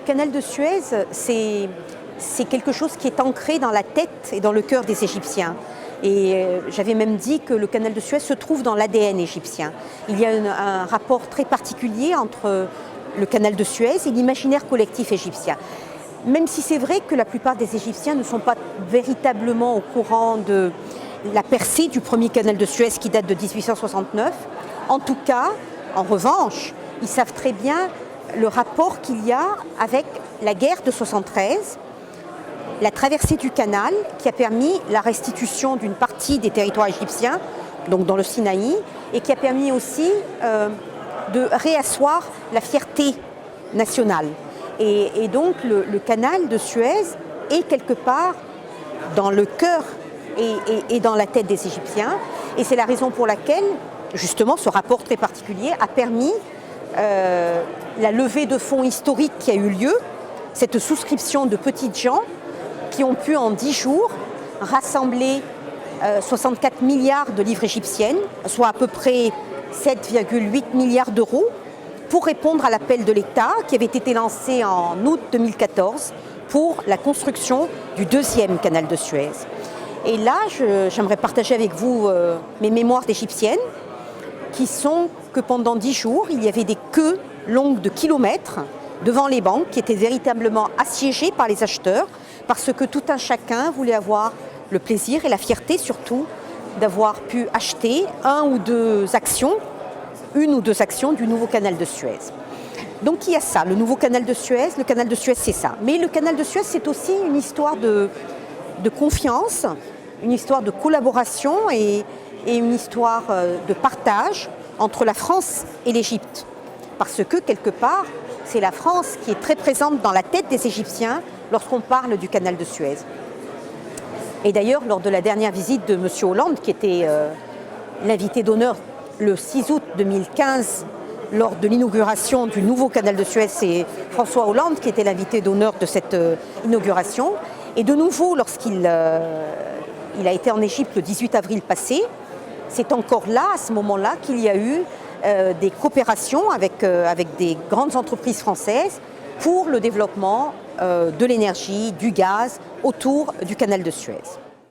canal de Suez, c'est quelque chose qui est ancré dans la tête et dans le cœur des Égyptiens. Et j'avais même dit que le canal de Suez se trouve dans l'ADN égyptien. Il y a un rapport très particulier entre le canal de Suez et l'imaginaire collectif égyptien. Même si c'est vrai que la plupart des Égyptiens ne sont pas véritablement au courant de la percée du premier canal de Suez qui date de 1869, en tout cas, en revanche, ils savent très bien le rapport qu'il y a avec la guerre de 73, la traversée du canal qui a permis la restitution d'une partie des territoires égyptiens, donc dans le Sinaï, et qui a permis aussi de réasseoir la fierté nationale. Et donc le canal de Suez est quelque part dans le cœur et dans la tête des Égyptiens. Et c'est la raison pour laquelle, justement, ce rapport très particulier a permis la levée de fonds historique qui a eu lieu, cette souscription de petites gens qui ont pu en 10 jours rassembler 64 milliards de livres égyptiennes, soit à peu près 7,8 milliards d'euros, pour répondre à l'appel de l'État qui avait été lancé en août 2014 pour la construction du deuxième canal de Suez. Et là, j'aimerais partager avec vous mes mémoires d'Égyptienne, qui sont que pendant 10 jours, il y avait des queues longues de kilomètres devant les banques qui étaient véritablement assiégées par les acheteurs parce que tout un chacun voulait avoir le plaisir et la fierté surtout d'avoir pu acheter une ou deux actions du nouveau canal de Suez. Donc il y a ça, le nouveau canal de Suez, le canal de Suez c'est ça. Mais le canal de Suez c'est aussi une histoire de confiance, une histoire de collaboration et une histoire de partage entre la France et l'Égypte. Parce que quelque part, c'est la France qui est très présente dans la tête des Égyptiens lorsqu'on parle du canal de Suez. Et d'ailleurs, lors de la dernière visite de M. Hollande, qui était l'invité d'honneur le 6 août 2015, lors de l'inauguration du nouveau canal de Suez, c'est François Hollande qui était l'invité d'honneur de cette inauguration. Et de nouveau, lorsqu'il a été en Égypte le 18 avril passé, c'est encore là, à ce moment-là, qu'il y a eu des coopérations avec des grandes entreprises françaises pour le développement de l'énergie, du gaz autour du canal de Suez.